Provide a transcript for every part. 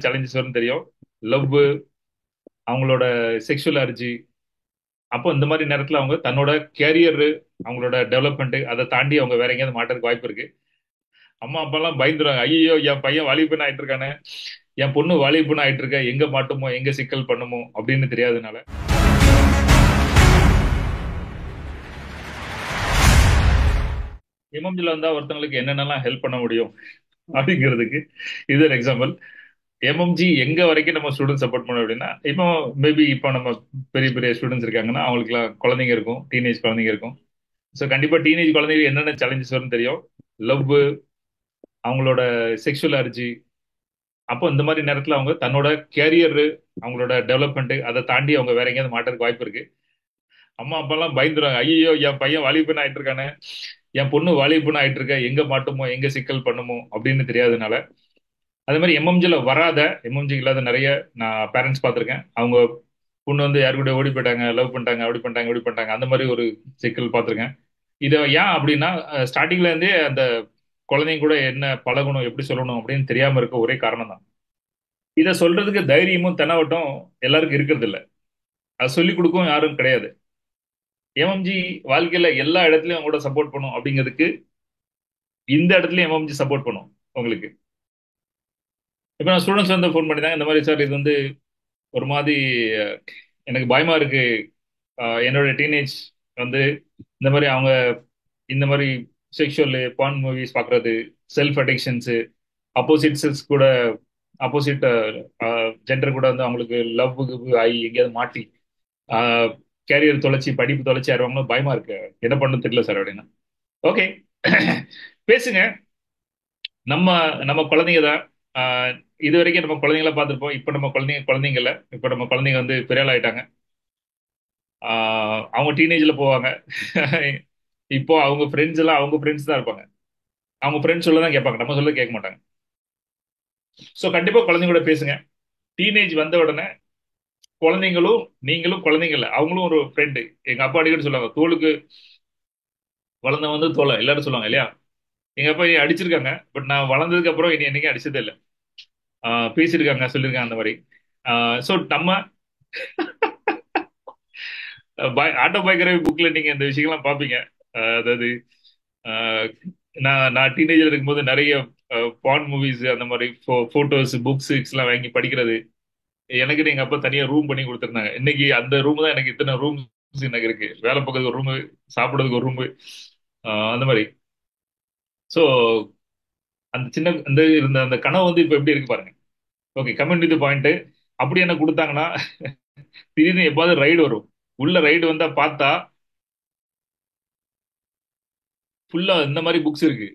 Challenges வரும்னு தெரியும். Love, அவங்களோட செக்ஷுவல் அர்ஜி. அப்போ இந்த மாதிரி நேரத்துல அவங்க தன்னோட கேரியர், அவங்களோட டெவலப்மெண்ட் அதை தாண்டி அவங்க வேற எங்கேயாவது மாட்டறதுக்கு வாய்ப்பு இருக்கு. அம்மா அப்பா எல்லாம் பயந்துருவாங்க, ஐயோ என் பையன் வாலிபன் ஆயிட்டு இருக்கானே, என் பொண்ணு வாலிபன் ஆயிட்டு இருக்க, எங்க மாட்டுமோ எங்க சிக்கல் பண்ணுமோ அப்படின்னு தெரியாதனால. எம்எம்ஜில வந்தா ஒருத்தங்களுக்கு என்னென்னலாம் ஹெல்ப் பண்ண முடியும் அப்படிங்கிறதுக்கு இது ஒரு எக்ஸாம்பிள். எம்எம்ஜி எங்க வரைக்கும் நம்ம ஸ்டூடெண்ட் சப்போர்ட் பண்ணோம் அப்படின்னா, இப்போ மேபி இப்போ நம்ம பெரிய பெரிய ஸ்டூடெண்ட்ஸ் இருக்காங்கன்னா அவங்களுக்குலாம் குழந்தைங்க இருக்கும், டீனேஜ் குழந்தைங்க இருக்கும். ஸோ கண்டிப்பா டீனேஜ் குழந்தைங்க என்னென்ன சேலஞ்சஸ் வரும்னு தெரியும். லவ், அவங்களோட செக்ஷுவல் அர்ஜி. அப்போ இந்த மாதிரி நேரத்துல அவங்க தன்னோட கேரியர், அவங்களோட டெவலப்மெண்ட் அதை தாண்டி அவங்க வேற எங்கேயாவது மாட்டறதுக்கு வாய்ப்பு இருக்கு. அம்மா அப்பா எல்லாம் பயந்துருவாங்க, ஐயோ என் பையன் வாலிபன் ஆயிட்டு இருக்கானே, என் பொண்ணு வாலிபன் ஆயிட்டு இருக்க, எங்க மாட்டுமோ எங்க சிக்கல் பண்ணுமோ அப்படின்னு தெரியாதனால. அதே மாதிரி எம்எம்ஜில வராத, எம்எம்ஜி இல்லாத நிறைய நான் பேரண்ட்ஸ் பார்த்திருக்கேன். அவங்க பொண்ணு வந்து யாரு கூட ஓடி போயிட்டாங்க, லவ் பண்ணிட்டாங்க, அப்படி பண்ணிட்டாங்க இப்படி பண்ணிட்டாங்க, அந்த மாதிரி ஒரு சிக்கல் பார்த்திருக்கேன். இதை ஏன் அப்படின்னா, ஸ்டார்டிங்ல இருந்தே அந்த குழந்தைங்க கூட என்ன பழகணும், எப்படி சொல்லணும் அப்படின்னு தெரியாம இருக்க ஒரே காரணம் தான். இதை சொல்றதுக்கு தைரியமும் தெனாவட்டும் எல்லாருக்கும் இருக்கிறது இல்ல. அது சொல்லிக் கொடுக்கவும் யாரும் கிடையாது. எம்எம்ஜி வாழ்க்கையில எல்லா இடத்துலயும் அவங்க கூட சப்போர்ட் பண்ணும் அப்படிங்கிறதுக்கு இந்த இடத்துலயும் எம்எம்ஜி சப்போர்ட் பண்ணும் உங்களுக்கு. இப்ப நான் ஸ்டூடெண்ட்ஸ் வந்து ஃபோன் பண்ணிட்டாங்க, இந்த மாதிரி சார் இது வந்து ஒரு மாதிரி அஹ், எனக்கு பயமா இருக்கு. என்னோட டீனேஜ் வந்து இந்த மாதிரி அவங்க இந்த மாதிரி செக்ஷுவல் பான் மூவிஸ் பார்க்கறது, செல்ஃப் அடிக்ஷன்ஸ், அப்போசிட் செக்ஸ் கூட, அப்போசிட் ஜெண்டர் கூட வந்து அவங்களுக்கு லவ் ஆகி எங்கேயாவது மாட்டி கேரியர் தொலைச்சி படிப்பு தொலைச்சி ஆடுவாங்களோ பயமா இருக்கு, என்ன பண்ணணும் தெரியல சார் அப்படின்னா. ஓகே, பேசுங்க. நம்ம நம்ம குழந்தைங்க தான். ஆஹ் இது வரைக்கும் நம்ம குழந்தைங்கள பார்த்துருப்போம். இப்போ நம்ம குழந்தைங்க குழந்தைங்கள இப்போ நம்ம குழந்தைங்க வந்து பெரிய ஆள் ஆயிட்டாங்க. அவங்க டீனேஜ்ல போவாங்க. இப்போ அவங்க ஃப்ரெண்ட்ஸ் எல்லாம் அவங்க ஃப்ரெண்ட்ஸ் தான் இருப்பாங்க. அவங்க ஃப்ரெண்ட்ஸ் சொல்ல தான் கேட்பாங்க, நம்ம சொல்ல கேட்க மாட்டாங்க. ஸோ கண்டிப்பா குழந்தைங்க கூட பேசுங்க. டீனேஜ் வந்த உடனே குழந்தைங்களும் நீங்களும் குழந்தைங்க இல்ல, அவங்களும் ஒரு ஃப்ரெண்டு. எங்க அப்பா அடிக்கடி சொல்லுவாங்க, தோளுக்கு வளர்ந்த வந்து தோலை எல்லாரும் சொல்லுவாங்க இல்லையா. எங்க அப்பா என்னை அடிச்சிருக்காங்க, பட் நான் வளர்ந்ததுக்கு அப்புறம் என்னை என்னைக்கும் அடிச்சதே இல்லை. பேசியிருக்காங்க, சொல்லியிருக்காங்க அந்த மாதிரி. ஸோ நம்ம ஆட்டோபயோகிராபி புக்ல நீங்க இந்த விஷயங்கள்லாம் பார்ப்பீங்க. அதாவது ஆஹ் நான் நான் டீனேஜர் இருக்கும்போது நிறைய பான் மூவிஸ் அந்த மாதிரி போட்டோஸ் புக்ஸ் எல்லாம் வாங்கி படிக்கிறது. எனக்கு எங்க அப்பா தனியா ரூம் பண்ணி கொடுத்துருந்தாங்க. இன்னைக்கு அந்த ரூம் தான் எனக்கு இத்தனை ரூம்ஸ் எனக்கு இருக்கு. வேலை பார்க்கறதுக்கு ஒரு ரூம், சாப்பிடுறதுக்கு ஒரு ரூம், அந்த மாதிரி. ஸோ அந்த சின்ன அந்த இருந்த அந்த கனவு வந்து இப்ப எப்படி இருக்கு பாருங்க. Okay, coming to the point. அப்படி என்ன கொடுத்தாங்கன்னா, திடீர்னு எப்பாவது ரைடு வரும். உள்ள ரைடு வந்தா பார்த்தா ஃபுல்லா இந்த மாதிரி புக்ஸ் இருக்கு,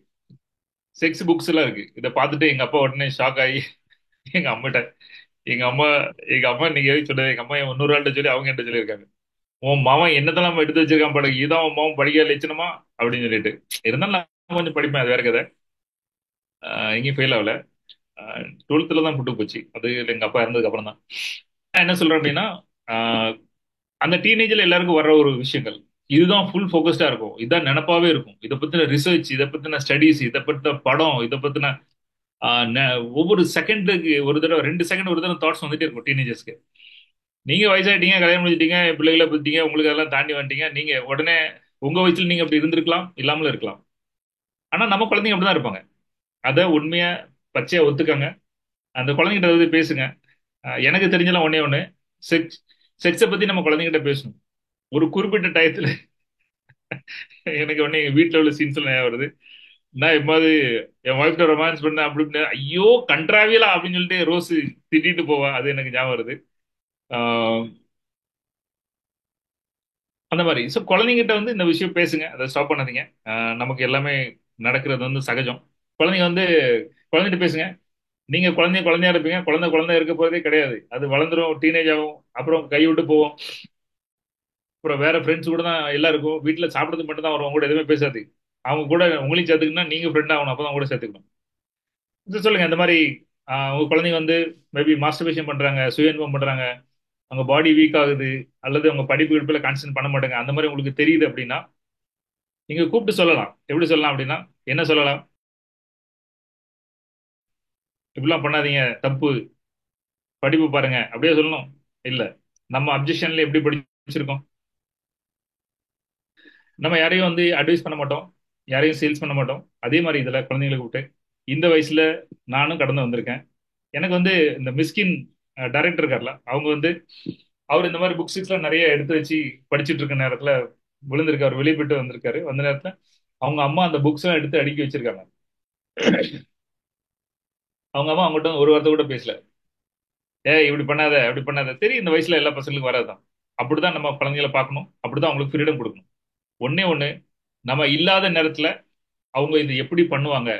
செக்ஸ் புக்ஸ் எல்லாம் இருக்கு. இதை பார்த்துட்டு எங்க அப்பா உடனே ஷாக் ஆகி எங்க அம்மாட்ட, எங்க அம்மா எங்க அம்மா இன்னைக்கு எதுவும் சொன்னது, எங்க அம்மா என் இன்னொரு ஆள்கிட்ட சொல்லி அவங்க என்கிட்ட சொல்லியிருக்காங்க, உன் மாவன் என்னதெல்லாம் எடுத்து வச்சிருக்கான் படகு, இதான் உன் மாவன் படிக்க லட்சணமா அப்படின்னு சொல்லிட்டு. இருந்தாலும் நான் கொஞ்சம் படிப்பேன், அது வேற கதை. எங்கேயும் ஃபெயில் ஆகல. 12th தான் புட்டு போச்சு, அது எங்க அப்பா இறந்ததுக்கு அப்புறம் தான். நான் என்ன சொல்றேன் அப்படின்னா, ஆஹ் அந்த டீனேஜ்ல எல்லாருக்கும் வர்ற ஒரு விஷயங்கள் இதுதான் ஃபுல் ஃபோக்கஸ்டா இருக்கும், இதுதான் நினப்பாவே இருக்கும். இதை பத்தின ரிசர்ச், இதை பத்தின ஸ்டடீஸ், இதை பத்தின படம், இதை பத்தின ஒவ்வொரு செகண்டுக்கு ஒரு தடவை 2 செகண்ட் ஒரு தடவை தாட்ஸ் வந்துட்டே இருக்கும் டீனேஜர்ஸ்க்கு. நீங்க வயசாயிட்டீங்க, கல்யாணம் முடிச்சிட்டீங்க, பிள்ளைகளை பத்திட்டீங்க, உங்களுக்கு அதெல்லாம் தாண்டி வந்துட்டீங்க. நீங்க உடனே உங்க வயசுல நீங்க அப்படி இருந்திருக்கலாம், இல்லாமலும் இருக்கலாம். ஆனா நம்ம குழந்தைங்க அப்படிதான் இருப்பாங்க. அதை உண்மையா பச்சையா ஒத்துக்காங்க. அந்த குழந்தைகிட்ட வந்து பேசுங்க. எனக்கு தெரிஞ்சலாம் ஒன்னே ஒண்ணு, செக்ஸ் செக்ஸை பத்தி நம்ம குழந்தைகிட்ட பேசணும். ஒரு குறிப்பிட்ட டயத்துல எனக்கு உடனே எங்க வீட்டுல உள்ள சீன்ஸ் எல்லாம் ஞாபகம் வருது. நான் எப்பாவது என் ஒய்ஃப்ட ரொமான்ஸ் பண்ணேன் அப்படி இப்படின்னு, ஐயோ கன்றாவியலா அப்படின்னு சொல்லிட்டு ரோஸ் திட்டிட்டு போவா, அது எனக்கு ஞாபகம் வருது. ஆஹ் அந்த மாதிரி. ஸோ குழந்தைங்கிட்ட வந்து இந்த விஷயம் பேசுங்க, அதை ஸ்டாப் பண்ணாதீங்க. நமக்கு எல்லாமே நடக்கிறது வந்து சகஜம். குழந்தைங்க வந்து குழந்தைகிட்ட பேசுங்க. நீங்க குழந்தைய குழந்தையா இருப்பீங்க, குழந்தை குழந்தை இருக்க போறதே கிடையாது. அது வளர்ந்துரும், டீனேஜ் ஆகும், அப்புறம் கை விட்டு போவோம். அப்புறம் வேற ஃப்ரெண்ட்ஸ் கூட தான் எல்லாம் இருக்கும். வீட்டில் சாப்பிட்றதுக்கு மட்டும் தான் வரும், அவங்க கூட எதுவுமே பேசாது. அவங்க கூட உங்களையும் சேர்த்துக்கணும்னா நீங்க ஃப்ரெண்ட் ஆகணும், அப்பதான் அவங்க கூட சேர்த்துக்கணும். இது சொல்லுங்க இந்த மாதிரி. உங்க குழந்தைங்க வந்து மேபி மாஸ்டர்பேஷன் பண்றாங்க, சுய இன்பம் பண்றாங்க, அவங்க பாடி வீக் ஆகுது, அல்லது அவங்க படிப்பு எடுப்பில் கான்சென்ட் பண்ண மாட்டாங்க, அந்த மாதிரி உங்களுக்கு தெரியுது அப்படின்னா நீங்க கூப்பிட்டு சொல்லலாம். எப்படி சொல்லலாம் அப்படின்னா, என்ன சொல்லலாம், இப்படிலாம் பண்ணாதீங்க, தப்பு. படிப்பு பாருங்க அப்படியே சொல்லணும். இல்ல, நம்ம அப்ஜெக்ஷன்ல எப்படி படிச்சிருக்கோம்? நம்ம யாரையும் வந்து அட்வைஸ் பண்ண மாட்டோம், யாரையும் சேல்ஸ் பண்ண மாட்டோம். அதே மாதிரி இதுல குழந்தைங்களை கூப்பிட்டு இந்த வயசுல நானும் கடந்து வந்திருக்கேன். எனக்கு வந்து இந்த மிஸ்கின் டைரக்டர் இருக்கார்ல, அவங்க வந்து அவர் இந்த மாதிரி புக்ஸ் எல்லாம் நிறைய எடுத்து வச்சு படிச்சுட்டு இருக்க நேரத்துல விழுந்திருக்கு. அவர் வெளியே போயிட்டு வந்திருக்காரு. வந்த நேரத்துல அவங்க அம்மா அந்த புக்ஸ் எல்லாம் எடுத்து அடுக்கி வச்சிருக்காங்க. அவங்க அம்மா அவங்ககிட்ட ஒரு வார்த்தை கூட பேசல. இப்படி பண்ணாத, அப்படி பண்ணாத. சரி, இந்த வயசுல எல்லா பசங்களுக்கும் வராதுதான். அப்படிதான் நம்ம குழந்தைகளை பார்க்கணும், அப்படிதான் அவங்களுக்கு ஃப்ரீடம் கொடுக்கணும். ஒண்ணே ஒண்ணு, நம்ம இல்லாத நேரத்துல அவங்க இது எப்படி பண்ணுவாங்க,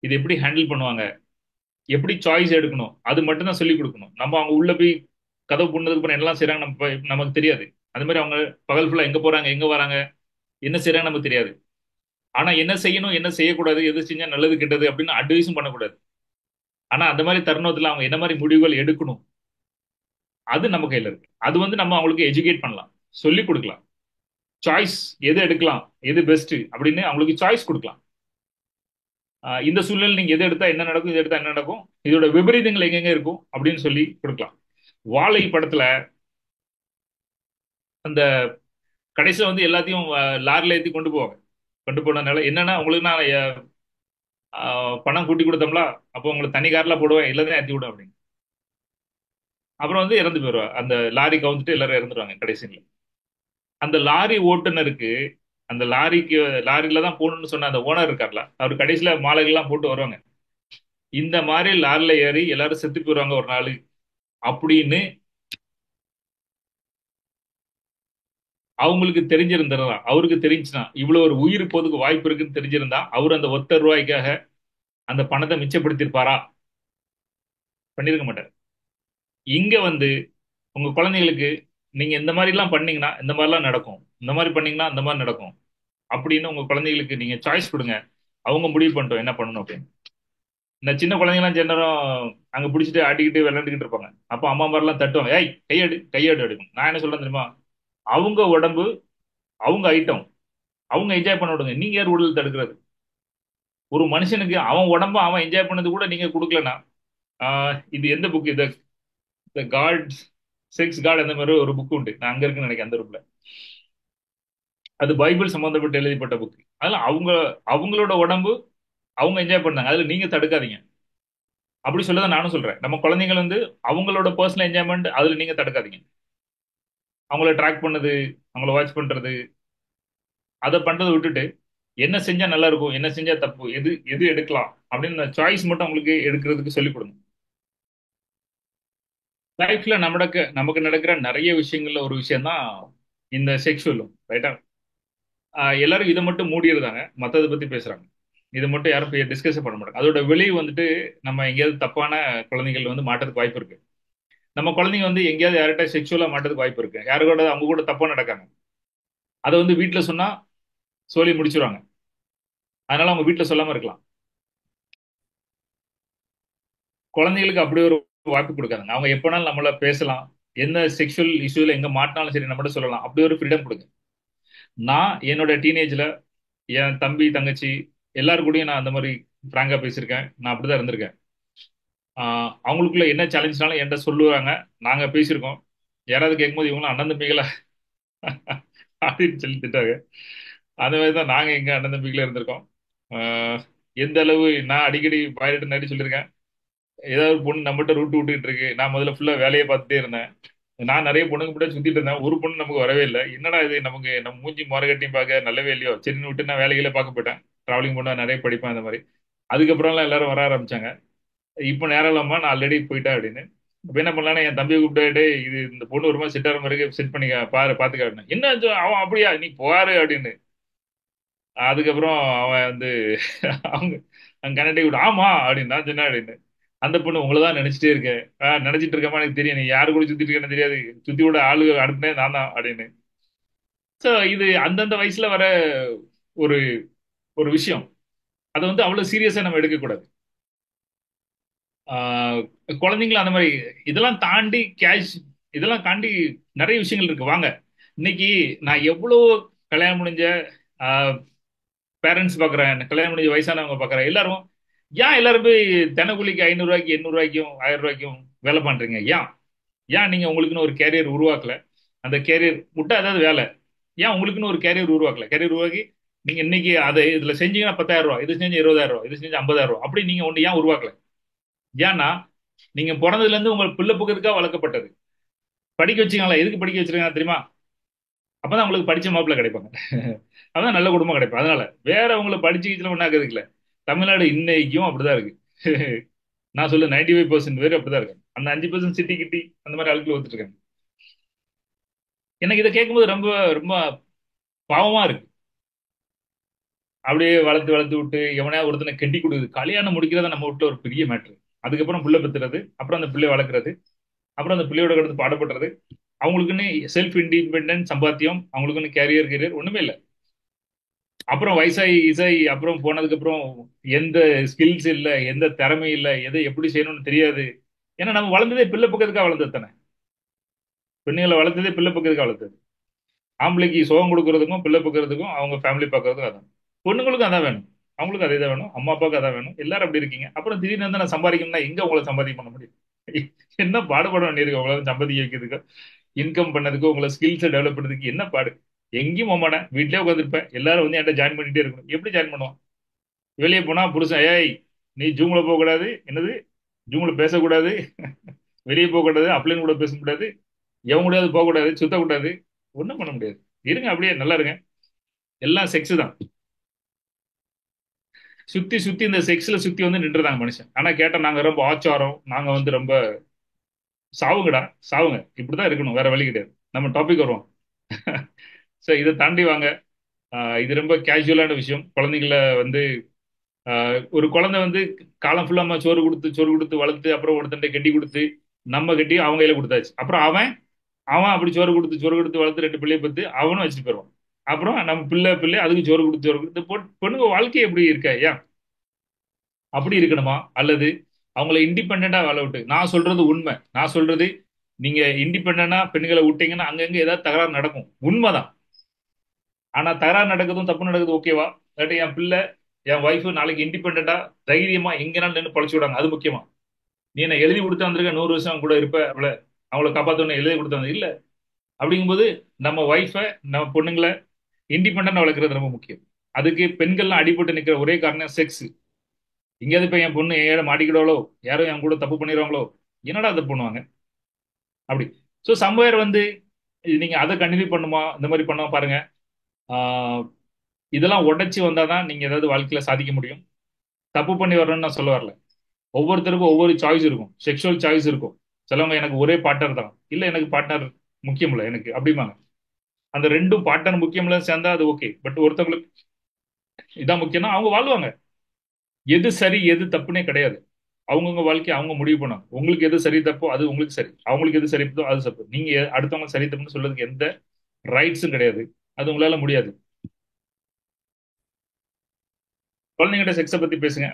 இது எப்படி ஹேண்டில் பண்ணுவாங்க, எப்படி சாய்ஸ் எடுக்கணும், அது மட்டும் தான் சொல்லிக் கொடுக்கணும். நம்ம அவங்க உள்ள போய் கதவு புண்ணதுக்கு அப்புறம் என்னெல்லாம் செய்றாங்க நமக்கு தெரியாது. அது மாதிரி அவங்க பகல் ஃபுல்லா எங்க போறாங்க, எங்க வராங்க, என்ன செய்றாங்க நமக்கு தெரியாது. ஆனா என்ன செய்யணும், என்ன செய்யக்கூடாது, எது செஞ்சா நல்லது கெட்டது அப்படின்னு அட்வைஸும் பண்ணக்கூடாது. ஆனா அந்த மாதிரி தருணத்துல அவங்க என்ன மாதிரி முடிவுகள் எடுக்கணும், அது நம்ம கையில இருக்கு. அது வந்து நம்ம அவங்களுக்கு எஜுகேட் பண்ணலாம், சொல்லிக் கொடுக்கலாம். சாய்ஸ் எது எடுக்கலாம், எது பெஸ்ட் அப்படின்னு அவங்களுக்கு சாய்ஸ் கொடுக்கலாம். இந்த சூழ்நிலை நீங்க எது எடுத்தா என்ன நடக்கும், எது எடுத்தா என்ன நடக்கும், இதோட விபரீதங்கள் எங்கெங்க இருக்கும் அப்படின்னு சொல்லி கொடுக்கலாம். வாழை படத்துல அந்த கடைசியில வந்து எல்லாத்தையும் லாரில ஏத்தி கொண்டு போவாங்க. கொண்டு போனதுனால என்னன்னா, உங்களுக்கு நான் பணம் கூட்டி கொடுத்தோம்ல, அப்போ உங்களுக்கு தனி கார்ல போடுவேன், இல்லதான் ஏத்தி விடும் அப்படின்னு. அப்புறம் வந்து இறந்து போயிடுவா. அந்த லாரி கவுந்துட்டு எல்லாரும் இறந்துருவாங்க கடைசியில. அந்த லாரி ஓட்டுநருக்கு, அந்த லாரியில தான் போகணும்னு சொன்ன அந்த ஓனர் இருக்கார்ல, அவர் கடைசியில மாலைகள்லாம் போட்டு வருவாங்க. இந்த மாதிரி லாரில ஏறி எல்லாரும் செத்து போயிடுவாங்க ஒரு நாள் அப்படின்னு அவங்களுக்கு தெரிஞ்சிருந்தா, அவருக்கு தெரிஞ்சுனா இவ்வளவு ஒரு உயிர் போதுக்கு வாய்ப்பு இருக்குன்னு தெரிஞ்சிருந்தா அவர் அந்த ஒத்த ரூபாய்க்காக அந்த பணத்தை மிச்சப்படுத்திருப்பாரா? பண்ணிருக்க மாட்டார். இங்க வந்து உங்க குழந்தைகளுக்கு நீங்க இந்த மாதிரி எல்லாம் பண்ணீங்கன்னா இந்த மாதிரி எல்லாம் நடக்கும், இந்த மாதிரி பண்ணீங்கன்னா இந்த மாதிரி நடக்கும் அப்படின்னு உங்க குழந்தைகளுக்கு நீங்க சாய்ஸ் கொடுங்க. அவங்க முடிவு பண்ணிட்டோம் என்ன பண்ணணும் அப்படின்னு. இந்த சின்ன குழந்தைங்கலாம் சில நேரம் அங்க பிடிச்சிட்டு ஆட்டிக்கிட்டு விளையாண்டுக்கிட்டு இருப்பாங்க. அப்போ அம்மா மாதிரி எல்லாம் தட்டுவாங்க, ஏய் கையெடு கையெடு எடுக்கும். நான் என்ன சொல்றேன் தெரியுமா? அவங்க உடம்பு, அவங்க ஐட்டம், அவங்க என்ஜாய் பண்ண விடுங்க. நீங்க யார் உடல் தடுக்கிறது? ஒரு மனுஷனுக்கு அவன் உடம்ப அவன் என்ஜாய் பண்ணது கூட நீங்க கொடுக்கலனா, இது எந்த புக் இது? த காட், செக்ஸ் காட், அந்த மாதிரி ஒரு புக் உண்டு. நான் அங்க இருக்குன்னு நினைக்கிறேன் அந்த ரூப்ல. அது பைபிள் சம்பந்தப்பட்டு எழுதப்பட்ட புக். அதெல்லாம் அவங்களோட உடம்பு அவங்க என்ஜாய் பண்ணாங்க, அதுல நீங்க தடுக்காதீங்க. அப்படி சொல்லதான் நானும் சொல்றேன். நம்ம குழந்தைகள் வந்து அவங்களோட பர்சனல் என்ஜாய்மெண்ட் அதுல நீங்க தடுக்காதீங்க. அவங்கள ட்ராக் பண்ணது, அவங்கள வாட்ச் பண்றது, அதை பண்றதை விட்டுட்டு என்ன செஞ்சா நல்லா இருக்கும், என்ன செஞ்சா தப்பு, எது எது எடுக்கலாம் அப்படின்னு சாய்ஸ் மட்டும் அவங்களுக்கு எடுக்கிறதுக்கு சொல்லிக் கொடுங்க. லைஃப்ல நமக்கு நடக்கிற நிறைய விஷயங்கள்ல ஒரு விஷயம் தான் இந்த செக்ஷுவலும், ரைட்டா? எல்லாரும் இதை மட்டும் மூடிடுறாங்க, மத்ததை பத்தி பேசுறாங்க. இதை மட்டும் யாரும் டிஸ்கஸ் பண்ண மாட்டாங்க. அதோட விளைவு வந்துட்டு நம்ம எங்கேயாவது தப்பான குழந்தைகள் வந்து மாட்டதுக்கு வாய்ப்பு இருக்கு. நம்ம குழந்தைங்க வந்து எங்கேயாவது யார்கிட்ட செக்ஷுவலா மாட்டதுக்கு வாய்ப்பு இருக்கு. யாரு கூட அவங்க கூட தப்பா நடக்காங்க, அதை வந்து வீட்டுல சொன்னா சொல்லி முடிச்சிருவாங்க. அதனால அவங்க வீட்டுல சொல்லாம இருக்கலாம். குழந்தைகளுக்கு அப்படி ஒரு வாய்ப்பு கொடுக்காதுங்க. அவங்க எப்பனாலும் நம்மள பேசலாம், என்ன செக்ஷுவல் இஷ்யூல எங்க மாட்டினாலும் சரி நம்மகிட்ட சொல்லலாம். அப்படி ஒரு ஃப்ரீடம் கொடுங்க. நான் என்னோட டீனேஜ்ல என் தம்பி தங்கச்சி எல்லாரு கூடயும் நான் அந்த மாதிரி ஃப்ராங்கா பேசியிருக்கேன். நான் அப்படிதான் இருந்திருக்கேன். அவங்களுக்குள்ள என்ன சேலஞ்ச்னாலும் என்கிட்ட சொல்லுவாங்க, நாங்க பேசியிருக்கோம். யாராவது கேட்கும்போது இவங்களும் அண்ணன் தம்பிகளா அப்படின்னு சொல்லி திட்டாங்க. அந்த மாதிரி தான் நாங்க எங்க அண்ணன் தம்பிகளா இருந்திருக்கோம். ஆஹ் எந்த அளவு நான் அடிக்கடி பாயிட்டு நிறைய சொல்லியிருக்கேன். ஏதாவது ஒரு பொண்ணு நம்மகிட்ட ரூட்டு விட்டுக்கிட்டு இருக்கு, நான் முதல்ல ஃபுல்லா வேலையை பார்த்துட்டே இருந்தேன். நான் நிறைய பொண்ணுங்க கூட சுத்திட்டு இருந்தேன், ஒரு பொண்ணு நமக்கு வரவே இல்லை. என்னடா இது, நமக்கு நம்ம மூஞ்சி முறகட்டியும் பார்க்க நல்லவே இல்லையோ, சரின்னு விட்டு நான் வேலைகளை பார்க்க போயிட்டேன். டிராவலிங் பண்ணா நிறைய படிப்பேன் அந்த மாதிரி. அதுக்கப்புறம்லாம் எல்லாரும் வர ஆரம்பிச்சாங்க. இப்போ நேரம் இல்லாம நான் ஆல்ரெடி போயிட்டேன் அப்படின்னு. இப்ப என்ன பண்ணலாம்னா என் தம்பியை கூப்பிட்டு, இது இந்த பொண்ணு ஒரு மாதிரி செட் ஆகிற மாதிரி செட் பண்ணிக்க பாரு, பாத்துக்க. என்ன அவன் அப்படியா, நீ போவாரு அப்படின்னு. அதுக்கப்புறம் அவன் வந்து அவங்க அங்க கனெக்டை விட்டு ஆமா அப்படின்னு நான் சொன்னேன் அப்படின்னு. அந்த பொண்ணு உங்களை தான் நினைச்சிட்டே இருக்கேன். நினைச்சிட்டு இருக்கமா எனக்கு தெரியும், நீ யாரு கூட சுத்திட்டு இருக்கேன்னு தெரியாது, சுத்தி விட ஆளு அனுப்புனே நான் தான் அப்படின்னு. ஸோ இது அந்தந்த வயசுல வர ஒரு ஒரு விஷயம். அதை வந்து அவ்வளவு சீரியஸா நம்ம எடுக்கக்கூடாது. ஆஹ் குழந்தைங்களும் அந்த மாதிரி இதெல்லாம் தாண்டி இதெல்லாம் தாண்டி நிறைய விஷயங்கள் இருக்கு. வாங்க, இன்னைக்கு நான் எவ்வளவு கல்யாணம் முடிஞ்ச பேரண்ட்ஸ் பாக்குறேன், கல்யாணம் முடிஞ்ச வயசானவங்க பாக்குறேன். எல்லாரும் ஏன் எல்லாரும் போய் தினக்கூலிக்கு 500 ரூபாய்க்கு 800 ரூபாய்க்கும் 1000 ரூபாய்க்கும் வேலை பண்றீங்க. ஏன் ஏன் நீங்க உங்களுக்குன்னு ஒரு கேரியர் உருவாக்கல? அந்த கேரியர் முட்டை அதாவது வேலை. ஏன் உங்களுக்குன்னு ஒரு கேரியர் உருவாக்கல? கேரியர் உருவாக்கி நீங்க இன்னைக்கு அதை இதுல செஞ்சீங்கன்னா 10,000 ரூபாய், இது செஞ்சு 20,000 ரூபாய், இது செஞ்சு 50,000 ரூபாய், அப்படி நீங்க ஒண்ணு ஏன் உருவாக்கல? ஏன்னா நீங்க பிறந்ததுல இருந்து உங்களை பிள்ளை புக்கிறதுக்காக வளர்க்கப்பட்டது. படிக்க வச்சுங்களா? எதுக்கு படிக்க வச்சிருக்காங்க தெரியுமா? அப்பதான் உங்களுக்கு படிச்ச மாப்பிள்ளை கிடைப்பாங்க. அதான் நல்ல குடும்பம் கிடைக்கும். அதனால வேற உங்களை படிச்சு கீச்சுலாம் ஒண்ணாக்குறதுக்கு இல்ல. தமிழ்நாடு இன்னைக்கும் அப்படிதான் இருக்கு. நான் சொல்ல 95% பேர் அப்படிதான் இருக்கு. அந்த 5% சிட்டி கிட்டி அந்த மாதிரி ஆட்கள் ஒத்துட்டு இருக்காங்க. எனக்கு இதை கேட்கும்போது ரொம்ப ரொம்ப பாவமா இருக்கு. அப்படியே வளர்த்து வளர்த்து விட்டு எவனையா ஒருத்தனை கெட்டி கொடுக்குது. கல்யாணம் முடிக்கிறத நம்ம வீட்டுல ஒரு பெரிய மேட்ரு. அதுக்கப்புறம் பிள்ளை பெத்துறது, அப்புறம் அந்த பிள்ளை வளர்க்குறது, அப்புறம் அந்த பிள்ளையோட கிடந்து பாடுபடுறது. அவங்களுக்குன்னு செல்ஃப் இண்டிபெண்டன்ட் சம்பாத்தியம், அவங்களுக்குன்னு கேரியர் கேரியர் ஒண்ணுமே இல்லை. அப்புறம் வயசாகி இசாகி அப்புறம் போனதுக்கு அப்புறம் எந்த ஸ்கில்ஸ் இல்ல, எந்த திறமை இல்ல, எதை எப்படி செய்யணும்னு தெரியாது. ஏன்னா நம்ம வளர்ந்ததே பிள்ளை பக்கத்துக்காக வளர்ந்தது தானே. பெண்ணுங்களை வளர்த்ததே பிள்ளை பக்கத்துக்காக வளர்த்தது. ஆம்பளைக்கு சுகம் கொடுக்கறதுக்கும் பிள்ளை பக்கிறதுக்கும் அவங்க ஃபேமிலி பார்க்கறதுக்கும் அதான். பொண்ணுங்களுக்கும் அதான் வேணும். அவங்களுக்கும் அதே தான் வேணும். அம்மா அப்பாவுக்கு அதான் வேணும். எல்லாரும் அப்படி இருக்கீங்க. அப்புறம் திடீர்னு வந்து நான் சம்பாதிக்கணும்னா எங்க உங்களை சம்பாதிக்க பண்ண முடியும்? என்ன பாடுபட வேண்டியிருக்கு உங்களால சம்பாதிக்க வைக்கிறதுக்கு, இன்கம் பண்ணதுக்கு, உங்களை ஸ்கில்ஸை டெவலப் பண்ணதுக்கு என்ன பாடு? எங்கேயும் போக மாட்டேன், வீட்லயே உட்காந்துருப்பேன். எல்லாரும் வந்து என்கிட்ட ஜாயின் பண்ணிட்டே இருக்கணும். எப்படி ஜாயின் பண்ணுவான்? வெளியே போனா புருஷன், ஏய் நீ ஜூம்ல போக கூடாது, என்னது ஜூம்ல பேசக்கூடாது, வெளியே போக கூடாது, அப்ளைன் கூட பேச கூடாது, எவன் கூடாது போக கூடாது, சுத்தக்கூடாது, ஒண்ணும் பண்ண முடியாது. இருங்க அப்படியே நல்லா இருங்க. எல்லாம் செக்ஸ் தான். சுத்தி சுத்தி இந்த செக்ஸ்ல சுத்தி வந்து நின்றுதாங்க மனுஷன். ஆனா கேட்டா நாங்க ரொம்ப ஆச்சாரம், நாங்க வந்து ரொம்ப சாவுங்கடா, சாவுங்க, இப்படிதான் இருக்கணும், வேற வழி கிடையாது. நம்ம டாபிக் வருவோம். சோ இதை தாண்டி வாங்க. இது ரொம்ப கேஷுவலான விஷயம். குழந்தைங்கள வந்து ஒரு குழந்தை வந்து காலம் ஃபுல்லா நம்ம சோறு கொடுத்து சோறு கொடுத்து வளர்த்து அப்புறம் ஒருத்தன்ட்ட கட்டி கொடுத்து நம்ம கட்டி அவங்க கையில கொடுத்தாச்சு. அப்புறம் அவன் அவன் அப்படி சோறு கொடுத்து வளர்த்து ரெண்டு பிள்ளைய பத்து அவனும் வச்சுட்டு போயிடுவான். அப்புறம் நம்ம பிள்ளை பிள்ளை அதுக்கு சோறு கொடுத்து பொண்ணுங்க வாழ்க்கை எப்படி இருக்க ஏன் அப்படி இருக்கணுமா? அல்லது அவங்கள இண்டிபெண்டா வாழ விட்டு, நான் சொல்றது உண்மை, நான் சொல்றது நீங்க இண்டிபெண்டா பெண்களை விட்டீங்கன்னா அங்கங்க ஏதாவது தகராறு நடக்கும், உண்மைதான். ஆனா தகராறு நடக்குதும் தப்பு நடக்குது ஓகேவா? இல்லாட்டி என் பிள்ளை என் ஒய்ஃப் நாளைக்கு இண்டிபெண்டா தைரியமா எங்கனாலும் நின்று பழச்சு விடாங்க, அது முக்கியமா? நீ என்ன எழுதி கொடுத்து வந்திருக்க 100 வருஷம் அவங்க கூட இருப்ப, அவங்கள காப்பாத்தணும் எழுதி கொடுத்து வந்து இல்ல. அப்படிங்கும்போது நம்ம ஒய்ஃபை நம்ம பொண்ணுங்களை இண்டிபெண்டா வளர்க்கறது ரொம்ப முக்கியம். அதுக்கு பெண்கள்லாம் அடிபட்டு நிக்கிற ஒரே காரணம் செக்ஸ். எங்கேயாவது இப்ப என் பொண்ணு ஏழை மாட்டிக்கிடாலோ, யாரும் என் கூட தப்பு பண்ணிடுவாங்களோ, என்னடா அதை பண்ணுவாங்க அப்படி. ஸோ சம்வேர் வந்து நீங்க அதை கண்டினியூ பண்ணுமா, இந்த மாதிரி பண்ணுமா பாருங்க. ஆஹ் இதெல்லாம் உடைச்சு வந்தாதான் நீங்க ஏதாவது வாழ்க்கையில சாதிக்க முடியும். தப்பு பண்ணி வரணும்னு நான் சொல்ல வரல. ஒவ்வொருத்தருக்கும் ஒவ்வொரு சாய்ஸ் இருக்கும், செக்ஷுவல் சாய்ஸ் இருக்கும். சிலவங்க எனக்கு ஒரே பார்ட்னர் தான், இல்ல எனக்கு பார்ட்னர் முக்கியம் இல்லை எனக்கு அப்படிம்பாங்க. அந்த ரெண்டும் பார்ட்னர் முக்கியம் இல்ல சேர்ந்தா அது ஓகே. பட் ஒருத்தவங்களுக்கு இதான் முக்கியம்னா அவங்க வாழ்வாங்க. எது சரி எது தப்புனே கிடையாது. அவங்கவுங்க வாழ்க்கையை அவங்க முடிவு பண்ணாங்க. உங்களுக்கு எது சரி தப்போ அது உங்களுக்கு சரி, அவங்களுக்கு எது சரி தப்போ அது தப்பு. நீங்க அடுத்தவங்க சரி தப்புன்னு சொல்றதுக்கு எந்த ரைட்ஸும் கிடையாது. அது உங்களால முடியாது. குழந்தைங்கிட்ட செக்ஸை பத்தி பேசுங்க,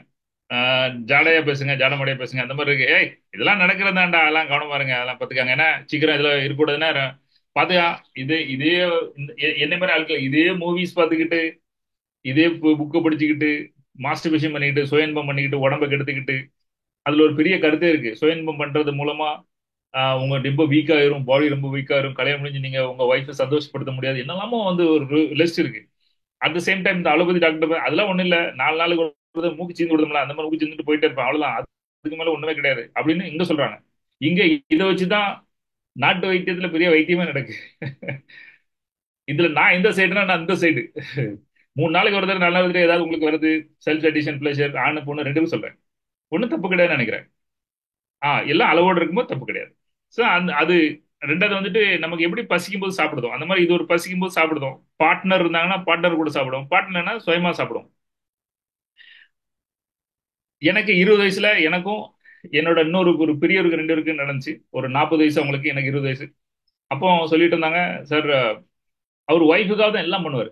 ஜாடையா பேசுங்க, ஜாடமாடையா பேசுங்க, அந்த மாதிரி இருக்கு. ஏய் இதெல்லாம் நடக்கிறதாண்டா, அதெல்லாம் கவனமா இருங்க, அதெல்லாம் பாத்துக்காங்க, ஏன்னா சீக்கிரம் இதுல இருக்கக்கூடாதுன்னா பாத்துக்கா. இதே என்ன மாதிரி ஆட்கள் இதே மூவிஸ் பார்த்துக்கிட்டு இதே புக்கை படிச்சுக்கிட்டு மாஸ்டர் விஷயம் பண்ணிக்கிட்டு சுயன்பம் பண்ணிக்கிட்டு உடம்ப கெடுத்துக்கிட்டு, அதுல ஒரு பெரிய கருத்தே இருக்கு. சுயன்பம் பண்றது மூலமா உங்க ரொம்ப வீக் ஆயிரும், பாடி ரொம்ப வீக் ஆயிரும், கல்யாணம் முடிஞ்சு நீங்க உங்க ஒய்ஃபை சந்தோஷப்படுத்த முடியாது, என்னெல்லாமோ வந்து ஒரு லிஸ்ட் இருக்கு. அட் த சேம் டைம் இந்த அலோபதி டாக்டர் அதெல்லாம் ஒண்ணும் இல்ல, 4 நாளுக்கு ஒரு தடவை மூக்கு சீந்து விடுதோம்ல, அந்த மாதிரி மூக்கு சீந்துட்டு போயிட்டே இருப்பேன், அவ்வளவுதான், அதுக்கு மேல ஒண்ணுமே கிடையாது அப்படின்னு இங்க சொல்றாங்க. இங்க இதை வச்சுதான் நாட்டு வைத்தியத்துல பெரிய வைத்தியமே நடக்கு. இதுல நான் எந்த சைடுனா நான் இந்த சைடு. 3 நாளைக்கு ஒரு தடவை 4 நாள் ஏதாவது உங்களுக்கு வருது, செல்ஃப் சட்டிஷன் பிளஷர், ஆணு பொண்ணு ரெண்டு பேரும் சொல்றேன், ஒன்றும் தப்பு கிடையாதுன்னு நினைக்கிறேன். எல்லாம் அளவோடு இருக்கும்போது தப்பு கிடையாது. ஸோ அது ரெண்டாவது வந்துட்டு நமக்கு எப்படி பசிக்கும் போது சாப்பிடுதோம், அந்த மாதிரி இது ஒரு பசிக்கும் போது சாப்பிடுதோம். பார்ட்னர் இருந்தாங்கன்னா பார்ட்னர் கூட சாப்பிடுவோம், பார்ட்னர்னா சுயமா சாப்பிடுவோம். எனக்கு 20 வயசுல எனக்கும் என்னோட இன்னொரு ஒரு பெரியவருக்கு 2 பேருக்கு நடந்துச்சு. ஒரு 40 வயசு அவங்களுக்கு, எனக்கு 20 வயசு. அப்போ சொல்லிட்டு இருந்தாங்க, சார் அவர் ஒய்ஃபுக்காக தான் எல்லாம் பண்ணுவார்,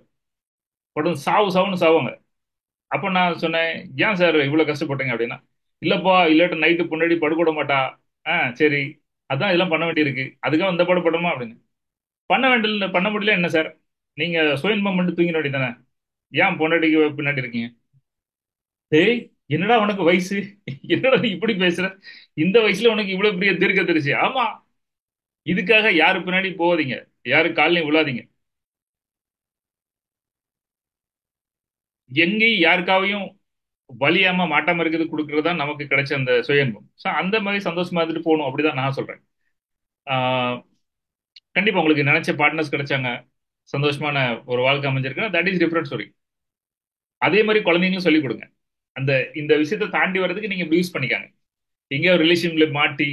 உடனே சாவு சாவுன்னு சாவாங்க. அப்போ நான் சொன்னேன், ஏன் சார் இவ்வளவு கஷ்டப்பட்டீங்க அப்படின்னா, இல்லப்பா இல்லாட்ட நைட்டு பொண்டாடி படுக்கூட மாட்டா. சரி, அதான் இதெல்லாம் பண்ண வேண்டியிருக்கு, அதுக்காக இந்த பாடு படமா அப்படின்னு. பண்ண வேண்டிய பண்ண முடியல என்ன சார், நீங்க சுயன்பம் பண்ணிட்டு தூங்கிட வேண்டியதானே, ஏன் பொண்டாட்டிக்கு பின்னாடி இருக்கீங்க? டேய் என்னடா உனக்கு வயசு, என்னடா நீ இப்படி பேசுற, இந்த வயசுல உனக்கு இவ்வளவு பெரிய தீர்க்க தரிசி? ஆமா. இதுக்காக யாரு பின்னாடி போகாதீங்க, யாரு காலையும் விழாதீங்க, எங்கேயும் யாருக்காவையும் வலியாம மாட்டாம இருக்கிறது கொடுக்கறது தான் நமக்கு கிடைச்ச அந்த சுயன்பம். ஸோ அந்த மாதிரி சந்தோஷமா இருந்துட்டு போகணும், அப்படிதான் நான் சொல்றேன். ஆஹ் கண்டிப்பா உங்களுக்கு நினைச்ச பார்ட்னர்ஸ் கிடைச்சாங்க, சந்தோஷமான ஒரு வாழ்க்கை அமைஞ்சிருக்குன்னா தட் இஸ் டிஃபரெண்ட் ஸ்டோரி. அதே மாதிரி குழந்தைங்களும் சொல்லிக் கொடுங்க. அந்த இந்த விஷயத்தை தாண்டி வர்றதுக்கு நீங்க யூஸ் பண்ணிக்காங்க. எங்கேயோ ரிலேஷன்ல மாட்டி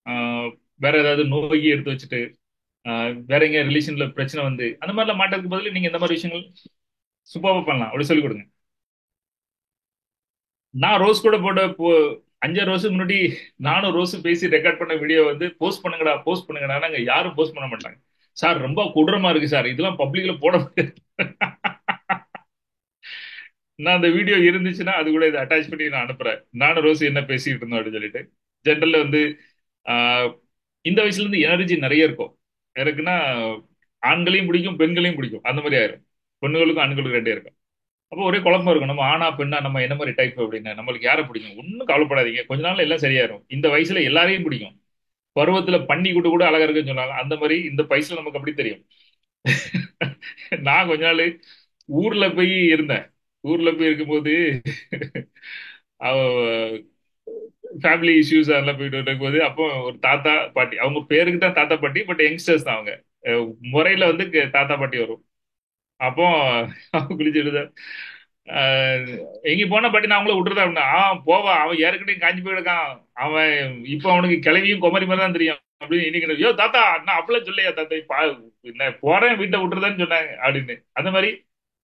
ஆஹ் வேற ஏதாவது நோய் எடுத்து வச்சுட்டு வேற எங்க ரிலேஷன்ல பிரச்சனை வந்து அந்த மாதிரிலாம் மாட்டதுக்கு பதில் நீங்க இந்த மாதிரி விஷயங்கள் சூப்பராக பண்ணலாம், அப்படி சொல்லிக் கொடுங்க. நான் ரோஸ் கூட போட்ட 5 6 வருஷத்துக்கு முன்னாடி நானும் ரோஸ் பேசி ரெக்கார்ட் பண்ண வீடியோ வந்து போஸ்ட் பண்ணுங்கடா போஸ்ட் பண்ணுங்கடா, நாங்க யாரும் போஸ்ட் பண்ண மாட்டாங்க. சார் ரொம்ப கொடூரமா இருக்கு சார், இதெல்லாம் பப்ளிக்ல போட முடியாது. நான் அந்த வீடியோ இருந்துச்சுன்னா அது கூட இதை அட்டாச் பண்ணி நான் அனுப்புறேன், நானும் ரோஸ் என்ன பேசிட்டு இருந்தோம் அப்படின்னு சொல்லிட்டு. ஜென்ரல்ல வந்து ஆஹ் இந்த வயசுல இருந்து எனர்ஜி நிறைய இருக்கும். எனக்குன்னா ஆண்களையும் பிடிக்கும் பெண்களையும் பிடிக்கும், அந்த மாதிரி ஆயிரும். பெண்களுக்கும் ஆண்களுக்கும் ரெண்டே இருக்கும். அப்போ ஒரே குழப்பம் இருக்கும், நம்ம ஆனா பெண்ணா, நம்ம என்ன மாதிரி டைப் அப்படின்னு. நம்மளுக்கு யாரை பிடிக்கும்? ஒன்றும் கவலைப்படாதீங்க, கொஞ்ச நாள்ல எல்லாம் சரியாயிரும். இந்த வயசுல எல்லாரையும் பிடிக்கும். பருவத்துல பண்ணி கூட்டு கூட அழகா இருக்குன்னு சொன்னாங்க, அந்த மாதிரி இந்த வயசுல நமக்கு அப்படி தெரியும். நான் கொஞ்ச நாள் ஊர்ல போய் இருந்தேன். ஊர்ல போய் இருக்கும்போது அவ ஃபேமிலி இஷ்யூஸ் அதெல்லாம் போயிட்டு இருக்கும்போது அப்போ ஒரு தாத்தா பாட்டி, அவங்க பேருக்கு தான் தாத்தா பாட்டி, பட் யங்ஸ்டர்ஸ் தான் அவங்க. முறையில வந்து தாத்தா பாட்டி வரும். அப்போ அவன் குளிச்சுட்டு எங்க போன பாட்டி நான் அவங்கள விட்டுறதா அப்படின்னா போவா, அவன் ஏற்கனவே காஞ்சி போயிருக்கான், அவன் இப்ப அவனுக்கு கிளவியும் குமரி மாதிரி தான் தெரியும் அப்படின்னு. இன்னைக்கு ஐயோ தாத்தா நான் அப்படிலாம் சொல்லையா தாத்தா, என்ன போறேன் வீட்டை விட்டுறதான்னு சொன்னாங்க அப்படின்னு. அந்த மாதிரி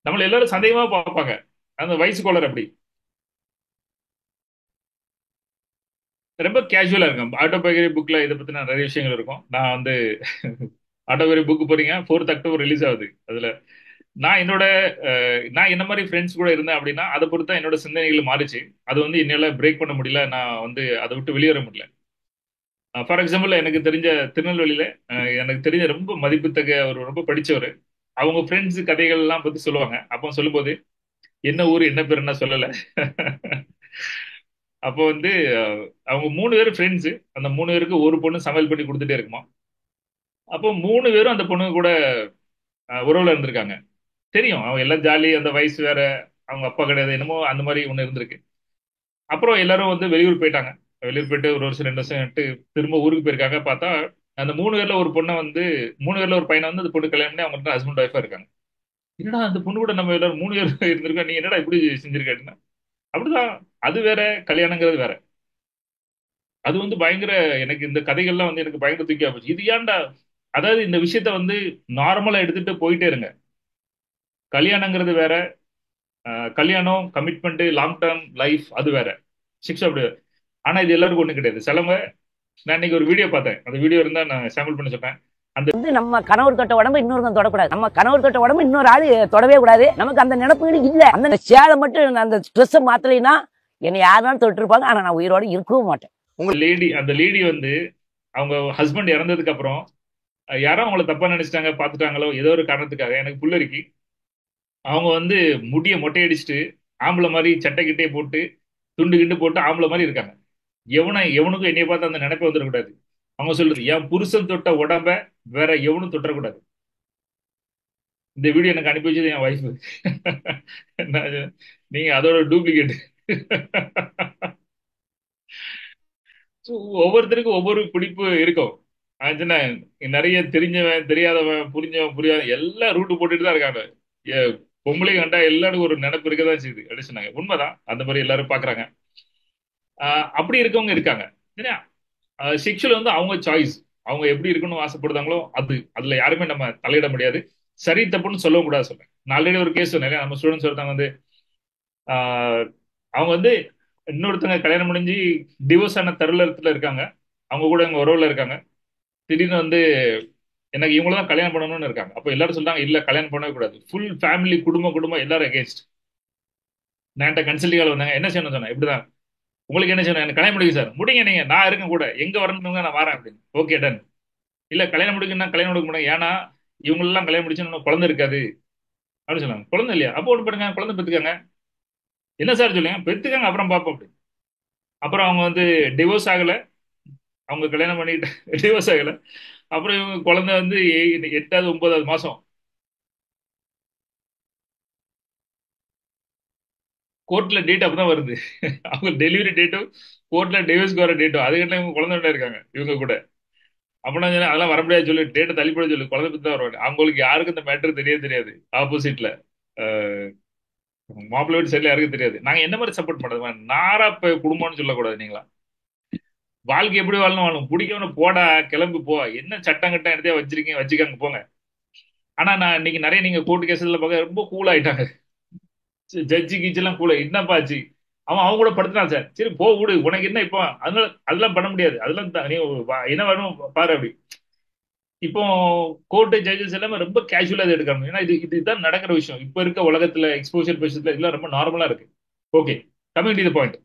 நம்மள எல்லாரும் சந்தேகமா பார்ப்பாங்க, அந்த வயசு கோளர் அப்படி. ரொம்ப கேஷுவலா இருக்கும். ஆட்டோபயோகிராபி புக்ல இதை பத்தின நிறைய விஷயங்கள் இருக்கும். நான் வந்து ஆட்டோபயோகிராபி புக் போறீங்க, 4th அக்டோபர் ரிலீஸ் ஆகுது. அதுல நான் என்னோட நான் என்ன மாதிரி ஃப்ரெண்ட்ஸ் கூட இருந்தேன் அப்படின்னா அதை பொறுத்து தான் என்னோட சிந்தனைகள் மாறிச்சு. அது வந்து என்னால பிரேக் பண்ண முடியல, நான் வந்து அதை விட்டு வெளியேற முடியல. ஃபார் எக்ஸாம்பிள் எனக்கு தெரிஞ்ச திருநெல்வேலியில எனக்கு தெரிஞ்ச ரொம்ப மதிப்புத்தக்க ஒரு ரொம்ப படிச்சவர், அவங்க ஃப்ரெண்ட்ஸ் கதைகள் எல்லாம் பத்தி சொல்லுவாங்க. அப்போ சொல்லும்போது என்ன ஊர் என்ன பேர் என்ன சொல்லல. அப்போ வந்து அவங்க 3 பேரும் ஃப்ரெண்ட்ஸ். அந்த 3 பேருக்கு ஒரு பொண்ணு சமையல் பண்ணி கொடுத்துட்டே இருக்குமா. அப்போ 3 பேரும் அந்த பொண்ணு கூட உறவுல இருந்திருக்காங்க. தெரியும் அவங்க எல்லாம் ஜாலி, அந்த வயசு வேற, அவங்க அப்பா கிடையாது என்னமோ அந்த மாதிரி ஒண்ணு இருந்திருக்கு. அப்புறம் எல்லாரும் வந்து வெளியூர் போயிட்டாங்க. வெளியூர் போயிட்டு ஒரு வருஷம் 2 வருஷம் திரும்ப ஊருக்கு போயிருக்காங்க. பார்த்தா அந்த 3 பேர்ல ஒரு பொண்ணை வந்து 3 பேர்ல ஒரு பையனை வந்து அந்த பொண்ணு கல்யாணம் பண்ணி அவங்க ஹஸ்பண்ட் ஒய்ஃபா இருக்காங்க. என்னடா அந்த பொண்ணு கூட நம்ம எல்லாரும் 3 பேர் இருந்திருக்கோம், நீ என்னடா இப்படி செஞ்சிருக்க அப்படின்னா. அப்படிதான். அது வேற, கல்யாணங்கிறது வேற. அது வந்து பயங்கர, எனக்கு இந்த கதைகள்லாம் வந்து எனக்கு பயங்கர தூக்கி போச்சு. இது ஏன்டா, அதாவது இந்த விஷயத்த வந்து நார்மலா எடுத்துட்டு போயிட்டே இருங்க. கல்யாணங்கிறது வேற, கல்யாணம் கமிட்மெண்ட் லாங் டேர்ம் லைஃப் அது வேற. சிக்ஸ் அப்படி. ஆனா இது எல்லாருக்கும் ஒண்ணு கிடையாது. சிலவங்க, நான் இன்னைக்கு ஒரு வீடியோ பார்த்தேன், அந்த வீடியோ இருந்தா நான் சாம்பிள் பண்ணி சொல்றேன். அந்த வந்து நம்ம கணவர் தொட்ட உடம்பு இன்னொருத்தன் தொடக்கூடாது, நம்ம கணவர் தொட்ட உடம்பு இன்னொரு ஆளு தொடவே கூடாது. நமக்கு அந்த நினைப்புகள் இல்ல. அந்த சேலை மட்டும் அந்த ட்ரெஸ் மாத்தலைன்னா என்னை யாருனாலும் தொட்டு இருப்பாங்க, ஆனா நான் உயிரோட இருக்கவும் மாட்டேன். அந்த லேடி வந்து அவங்க ஹஸ்பண்ட் இறந்ததுக்கு அப்புறம் யாரோ அவங்கள தப்பா நினைச்சிட்டாங்க, பாத்துட்டாங்களோ ஏதோ ஒரு காரணத்துக்காக, எனக்கு புல்லரிக்கி அவங்க வந்து முடிய மொட்டையடிச்சிட்டு ஆம்பளை மாதிரி சட்டை கிட்டே போட்டு துண்டு கிண்டு போட்டு ஆம்பளை மாதிரி இருக்காங்க. எவனுக்கும் என்னைய பார்த்து அந்த நினைப்பே வந்துடக்கூடாது. அவங்க சொல்றது என் புருஷன் தொட்ட உடம்ப வேற எவனும் தொட்டக்கூடாது. இந்த வீடியோ எனக்கு அனுப்பி வச்சது என் ஒய்ஃப். நீங்க அதோட டூப்ளிகேட். ஒவ்வொருத்தருக்கும் ஒவ்வொரு பிடிப்பு இருக்கும். ஆச்சுன்னா நிறைய தெரிஞ்சவன் தெரியாதவன் புரிஞ்சவன் புரியாத எல்லாம் ரூட்டு போட்டுட்டு தான் இருக்காங்க. ஏ, பொம்பளை கண்டா எல்லாருக்கும் ஒரு நினைப்பு இருக்கதான் செய்யுது அப்படின்னு சொன்னாங்க. உண்மைதான், அந்த மாதிரி எல்லாரும் பாக்குறாங்க. அப்படி இருக்கவங்க இருக்காங்க. செக்ஷுவல் வந்து அவங்க சாய்ஸ். அவங்க எப்படி இருக்கணும்னு ஆசைப்படுறாங்களோ அது, அதுல யாருமே நம்ம தலையிட முடியாது. சரி தப்புன்னு சொல்லவும் கூடாது சொல்றேன். நான் ஆல்ரெடி ஒரு கேஸ் சொன்னேன், நம்ம ஸ்டூடெண்ட்ஸ் ஒருத்தவங்க வந்து ஆஹ் அவங்க வந்து இன்னொருத்தங்க கல்யாணம் முடிஞ்சு டிவோர்ஸ் ஆன தருணத்துல இருக்காங்க. அவங்க கூட எங்க உறவுல இருக்காங்க. திடீர்னு வந்து எனக்கு இவங்கள தான் கல்யாணம் பண்ணணும்னு இருக்காங்க. அப்போ எல்லாரும் சொல்றாங்க இல்ல கல்யாணம் பண்ணவே கூடாது, ஃபுல் ஃபேமிலி குடும்பம் குடும்பம் எல்லாரும் அகேன்ஸ்ட். நான் கன்சல்டிங் வந்தாங்க, என்ன செய்யணும் சொன்னேன், இப்படிதான். உங்களுக்கு என்ன செய்யணும், எனக்கு கல்யாணம் முடியும் சார். முடிங்க நீங்க, நான் இருக்கேன் கூட, எங்க வரணுங்க நான் வரேன் அப்படின்னு. Okay done. இல்ல கல்யாணம் முடிக்கணும்னா கல்யாணம் முடிக்க முடியும், ஏன்னா இவங்களெல்லாம் கல்யாணம் முடிச்சு இன்னும் குழந்தை இருக்காது அப்படின்னு சொன்னாங்க. குழந்தை இல்லையா, அப்போ ஒன்று பண்ணுங்க, குழந்தை பெற்றுக்காங்க. என்ன சார் சொல்லுங்க, பெத்துக்காங்க அப்புறம் பார்ப்போம் அப்படி. அப்புறம் அவங்க வந்து டிவோர்ஸ் ஆகல, அவங்க கல்யாணம் பண்ணிட்டு டிவோர்ஸ் ஆகல. அப்புறம் இவங்க குழந்தை வந்து 8வது 9வது மாசம் கோர்ட்ல டேட் அப்பதான் வருது. அவங்க டெலிவரி டேட்டும் கோர்ட்ல டிவோர்ஸ்க்கு வர டேட்டும் அதுக்கிட்ட இவங்க குழந்தை இருக்காங்க இவங்க கூட. அப்ப நான் சொன்னேன், அதெல்லாம் வர முடியாது சொல்லி டேட்டை தள்ளிப்பட சொல்லி குழந்தை பத்தி தான் வருவாங்க. அவங்களுக்கு யாருக்கும் இந்த மேட்டர் தெரியவே தெரியாது. ஆப்போசிட்ல மாப்பிள்ளை வீட்டு சைட்ல யாருக்கும் தெரியாது. நாங்க என்ன மாதிரி சப்போர்ட் பண்றது, நாரா குடும்பம்னு சொல்லக்கூடாது. நீங்களா வாழ்க்கை எப்படி வாழணும் வாழும், பிடிக்கவனு போடா, கிளம்பி போ, என்ன சட்டம் கட்டம் எடுத்தே வச்சிருக்கீங்க வச்சுக்காங்க போங்க. ஆனா நான் இன்னைக்கு நிறைய நீங்க கோர்ட்டு கேஸ்ல பார்க்க ரொம்ப கூல் ஆயிட்டாங்க. ஜட்ஜி கீச்சு எல்லாம் கூட என்னப்பா ஆச்சு, அவன் அவங்க கூட படுத்துறான் சார், சரி போ விடு, உனக்கு என்ன இப்போ, அதனால அதெல்லாம் பண்ண முடியாது, அதெல்லாம் நீ என்ன வேணும் பாரு அப்படி. இப்போ கோர்ட்டு ஜட்ஜஸ் எல்லாமே ரொம்ப கேஷுவலா இதை எடுக்கணும். ஏன்னா இதுதான் நடக்கிற விஷயம் இப்ப இருக்க உலகத்துல, எக்ஸ்போஷர் பேஷன்ஸ்ல இதெல்லாம் ரொம்ப நார்மலா இருக்கு. Okay, coming to the point.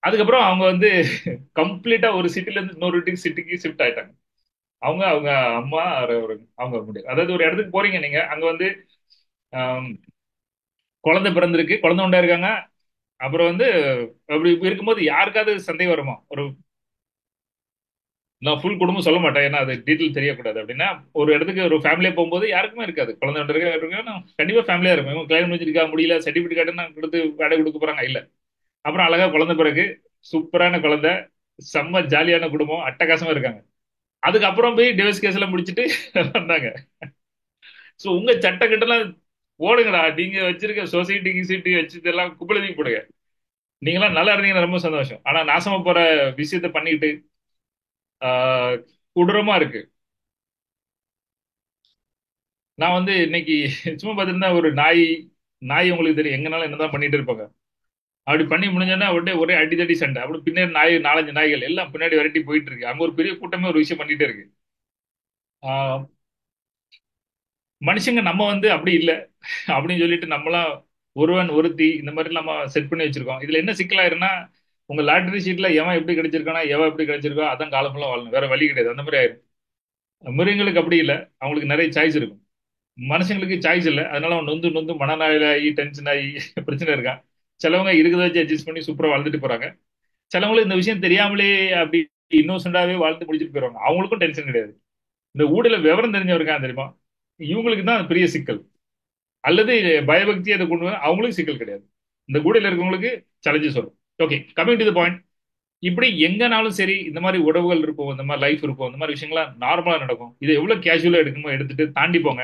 அதுக்கப்புறம் அவங்க வந்து கம்ப்ளீட்டா ஒரு சிட்டில இருந்து இன்னொரு சிட்டிக்கு ஷிஃப்ட் ஆயிட்டாங்க. அவங்க அவங்க அம்மா அவங்க முடியாது. அதாவது ஒரு இடத்துக்கு போறீங்க நீங்க, அங்க வந்து ஆம், குழந்தை பிறந்திருக்கு, குழந்தை உண்டா இருக்காங்க. அப்புறம் வந்து அப்படி இருக்கும்போது யாருக்காவது சந்தேகம் வருமா, ஒரு நான் ஃபுல் குடும்பம் சொல்ல மாட்டேன் ஏன்னா அது டீட்டெயில் தெரியக்கூடாது அப்படின்னா, ஒரு இடத்துக்கு ஒரு ஃபேமிலியா போகும்போது யாருக்குமே இருக்காது, குழந்தை ஒன்று இருக்கா கண்டிப்பா ஃபேமிலியா இருக்கும். இவங்க கிளைம் வச்சிருக்கா முடியல, சர்டிபிகேட் கார்டு கொடுத்து வேலை கொடுக்க போறாங்க இல்ல. அப்புறம் அழகா குழந்தை பிறகு சூப்பரான குழந்தை, செம்ம ஜாலியான குடும்பம், அட்டகாசமா இருக்காங்க. அதுக்கப்புறம் போய் டிவோர்ஸ் கேஸ் எல்லாம் முடிச்சுட்டு வந்தாங்க. சோ உங்க சட்டக்கிட்டலாம் போடுங்கடா, நீங்க வச்சிருக்க சொசைட்டி கிசிட்டி வச்சு எல்லாம் குப்பலதைக்கு போடுங்க. நீங்களாம் நல்லா இருந்தீங்கன்னா ரொம்ப சந்தோஷம். ஆனா நாசமா போற விஷயத்த பண்ணிட்டு கொடூரமா இருக்கு. நான் வந்து இன்னைக்கு சும்மா பார்த்திருந்தா ஒரு நாய், நாய் உங்களுக்கு தெரியும் எங்கனால என்னதான் பண்ணிட்டு இருப்பாங்க. அப்படி பண்ணி முடிஞ்சோன்னா உடனே ஒரே அடிதடி சண்டை, அப்படி பின்னாடி நாய் 4 5 நாய்கள் எல்லாம் பின்னாடி விரட்டி போயிட்டு இருக்கு. அங்க ஒரு பெரிய கூட்டமே ஒரு விஷயம் பண்ணிட்டே இருக்கு. ஆஹ் மனுஷங்க நம்ம வந்து அப்படி இல்ல அப்படின்னு சொல்லிட்டு நம்மளாம் ஒருவன் ஒருத்தி இந்த மாதிரி நம்ம செட் பண்ணி வச்சிருக்கோம். இதுல என்ன சிக்கலாயிருன்னா, உங்க லாட்டரி ஷீட்ல எவன் எப்படி கிடைச்சிருக்கானா எவன் எப்படி கிடைச்சிருக்கோ அதான் காலம் ஃபுல்லா வாழணும், வேற வழி கிடையாது. அந்த மாதிரி ஆயிரும். மிருகங்களுக்கு அப்படி இல்லை, அவங்களுக்கு நிறைய சாய்ஸ் இருக்கும். மனுஷங்களுக்கு சாய்ஸ் இல்லை, அதனால அவன் நொந்து நொந்து மனநாயிலாகி டென்ஷன் ஆகி பிரச்சனை இருக்கான். சிலவங்க இருக்கிறத வச்சு அட்ஜஸ்ட் பண்ணி சூப்பரா வாழ்ந்துட்டு போறாங்க. சிலவங்களுக்கு இந்த விஷயம் தெரியாமலே அப்படி இன்னோசென்டாவே வாழ்ந்து முடிச்சுட்டு போயிருவாங்க, அவங்களுக்கும் டென்ஷன் கிடையாது. இந்த ஊடல விவரம் தெரிஞ்சவருக்கா தெரியுமா, இவங்களுக்கு தான் அது பெரிய சிக்கல். அல்லது பயபக்தி அதை கொண்டு வந்து அவங்களுக்கு சிக்கல் கிடையாது, இந்த கூடையில இருக்கவங்களுக்கு சேலஞ்சஸ் வரும். Okay, coming to the point. இப்படி எங்கனாலும் சரி இந்த மாதிரி உறவுகள் இருக்கும், இந்த மாதிரி லைஃப் இருக்கும், இந்த மாதிரி விஷயங்கள்லாம் நார்மலா நடக்கும். இதை எவ்வளவு கேஷுவலா எடுக்கணுமோ எடுத்துட்டு தாண்டி போங்க.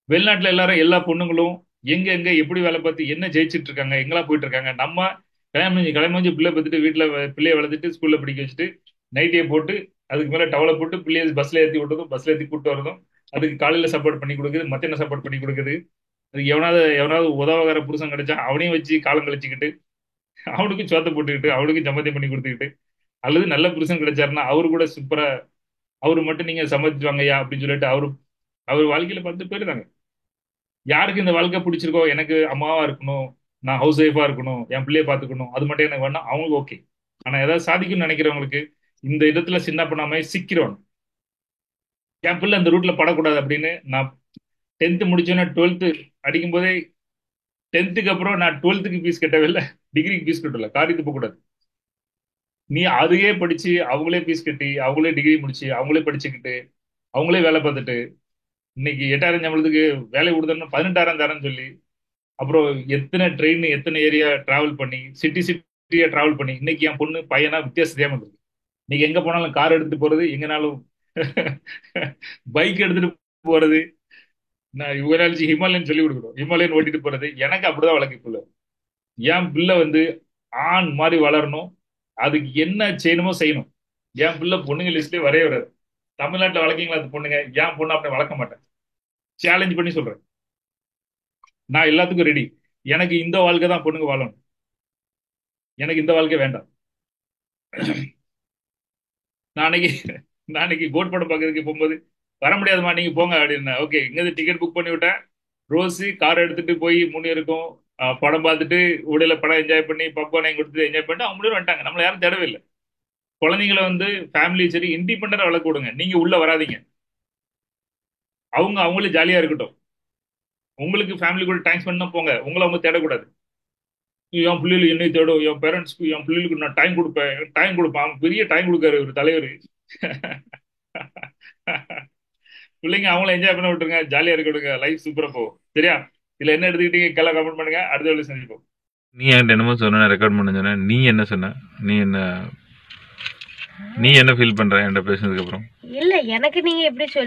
வெளிநாட்டுல எல்லாரும் எல்லா பொண்ணுங்களும் எங்க எங்க எப்படி வேலை பார்த்து என்ன ஜெயிச்சிட்டு இருக்காங்க, எங்கெல்லாம் போயிட்டு இருக்காங்க. நம்ம கல்யாணம் முடிஞ்சு பிள்ளை பார்த்துட்டு வீட்டுல பிள்ளைய வளர்த்துட்டு ஸ்கூல்ல படிக்க வச்சுட்டு நைட்டியை போட்டு அதுக்கு மேல டவலை போட்டு பிள்ளைய பஸ்ல ஏற்றி விட்டதும் பஸ்ல ஏற்றி கூட்டு வரதும், அதுக்கு காலையில சப்போர்ட் பண்ணி கொடுக்குது, மத்தியான சப்போர்ட் பண்ணி கொடுக்குது. அதுக்கு எவனாவது எவனாவது உதவகார புருஷன் கிடைச்சா அவனையும் வச்சு காலம் கழிச்சுக்கிட்டு அவனுக்கு சோத்தை போட்டுக்கிட்டு அவனுக்கு சம்மத்தியம் பண்ணி கொடுத்துக்கிட்டு, அல்லது நல்ல புருஷன் கிடைச்சாருன்னா அவரு கூட சூப்பரா அவரு மட்டும் நீங்க சம்மதிச்சு வாங்கய்யா அப்படின்னு சொல்லிட்டு அவர் வாழ்க்கையில பார்த்து போயிருந்தாங்க. யாருக்கு இந்த வாழ்க்கை பிடிச்சிருக்கோ, எனக்கு அம்மாவா இருக்கணும், நான் ஹவுஸ் ஒய்ஃபா இருக்கணும், என் பிள்ளைய பாத்துக்கணும், அது மட்டும் எனக்கு வேணாம், அவங்களுக்கு ஓகே. ஆனா ஏதாவது சாதிக்கும்னு நினைக்கிறவங்களுக்கு இந்த இடத்துல சின்ன பண்ணாம சிக்கிறோம். என் பிள்ளை அந்த ரூட்ல படக்கூடாது அப்படின்னு நான் 10th முடிச்சோன்னா 12th அடிக்கும் போதே, 10th அப்புறம் நான் 12th ஃபீஸ் கட்டவே இல்லை, டிகிரிக்கு ஃபீஸ் கட்டல, காரியத்து போக கூடாது. நீ அதையே படிச்சு அவங்களே ஃபீஸ் கட்டி அவங்களே டிகிரி முடிச்சு அவங்களே படிச்சுக்கிட்டு அவங்களே வேலை பார்த்துட்டு இன்னைக்கு 8,000 சம்பளத்துக்கு வேலை கொடுத்தோம்னா 18,000 தரேன்னு சொல்லி, அப்புறம் எத்தனை ட்ரெயின் எத்தனை ஏரியா டிராவல் பண்ணி சிட்டி சிட்டியா டிராவல் பண்ணி இன்னைக்கு என் பொண்ணு பையனா வித்தியாசம் தெரியாம இருக்கு. இன்னைக்கு எங்க போனாலும் கார் எடுத்துட்டு போறது, எங்கனாலும் பைக் எடுத்துட்டு போறது. நான் இவராச்சு ஹிமாலயன் சொல்லி கொடுக்கணும், ஹிமாலயன் ஓட்டிட்டு போறது. எனக்கு அப்படிதான் வழக்கு பிள்ளை. என் பிள்ளை வந்து ஆண் மாதிரி வளரணும், அதுக்கு என்ன செய்யணுமோ செய்யணும். என் பிள்ளை பொண்ணுங்க லிஸ்ட்லயே வரைய வராது. தமிழ்நாட்டுல வளர்க்கீங்களா அது பொண்ணுங்க, என் பொண்ணு அப்படி வளர்க்க மாட்டேன். சேலஞ்ச் பண்ணி சொல்றேன், நான் எல்லாத்துக்கும் ரெடி. எனக்கு இந்த வாழ்க்கை தான் பொண்ணுங்க வாழணும், எனக்கு இந்த வாழ்க்கை வேண்டாம். நாளைக்கு நாளைக்கு கோட் படம் பார்க்கறதுக்கு போகும்போது வர முடியாதுமா நீங்க போங்க அப்படின்னு, ஓகே இங்க டிக்கெட் புக் பண்ணி விட்டேன். ரோஸு கார் எடுத்துட்டு போய் முன்னே இருக்கும், படம் பார்த்துட்டு உடையில படம் என்ஜாய் பண்ணி பாப்கார்ன் கொடுத்து என்ஜாய் பண்ணிட்டு அவங்க முன்னாடி வந்துட்டாங்க. நம்மள யாரும் தேடவே இல்லை. குழந்தைங்களை வந்து ஃபேமிலி சரி இண்டிபெண்டா வளர்க்க விடுங்க, நீங்க உள்ள வராதீங்க. அவங்க அவங்களே ஜாலியா இருக்கட்டும், உங்களுக்கு ஃபேமிலி கூட டைம் ஸ்பெண்ட் போங்க, உங்களை அவங்க தேடக்கூடாது. என் பிள்ளைகள் என்னை தேடும், என் பேரண்ட்ஸ்க்கு என் பிள்ளைகளுக்கு நான் டைம் கொடுப்பேன், டைம் கொடுப்பேன். பெரிய டைம் கொடுக்காரு ஒரு தலைவர். பிள்ளைங்க அவங்கள என்ஜாய் பண்ண விட்டுருங்க, ஜாலியா இருக்க விடுங்க, லைஃப் சூப்பரா போகும். சரியா? இதுல என்ன எடுத்துக்கிட்டீங்க கெல்லாம் கமெண்ட் பண்ணுங்க. அடுத்த வேலை சந்திப்போம். நீ என்கிட்ட என்னமோ சொன்ன, ரெக்கார்ட் பண்ண சொன்ன. நீ என்ன சொன்ன? நீ என்ன ஃபீல் பண்ற என்கிட்ட பேசுனதுக்கு அப்புறம்? இல்ல எனக்கு நீங்க எப்படி சொல்லுவீங்க,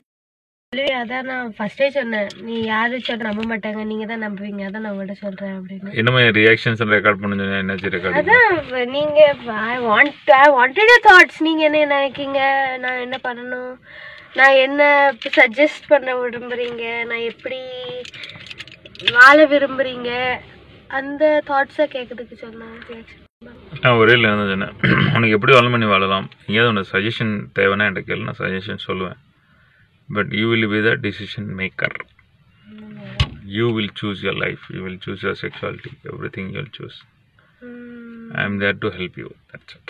அதான் நான் ஃபர்ஸ்டே சொன்னேன். நீ யாரு சொல்ல நம்ப மாட்டாங்க, நீங்க தான் நம்புவீங்க, அதான் நான் உங்கள்ட்ட சொல்றேன் அப்படின்னு. என்ன மாதிரி ரியாக்ஷன்ஸ் ரெக்கார்ட் பண்ண சொன்னா? என்னாச்சு ரெக்கார்ட்? அதான் நீங்க ஐ வாண்டட் யுவர் தாட்ஸ். நீங்க என்ன நினைக்கீங்க, நான் என்ன பண்ணணும், நான் என்ன சஜஸ்ட் பண்ண விரும்புறீங்க, நான் எப்படி வாழ விரும்புறீங்க, அந்த தாட்ஸை கேட்கறதுக்கு சொன்னேன். நான் ஒரே இல்லை தான் சொன்னேன், உனக்கு எப்படி வாழ பண்ணி வாழலாம், எங்கேயாவது உனக்கு சஜஷன் தேவைன்னா என்கிட்ட கேளு, நான் சஜஷன் சொல்லுவேன். But you will be the decision maker. You will choose your life, you will choose your sexuality, everything you will choose. I am there to help you, that's it.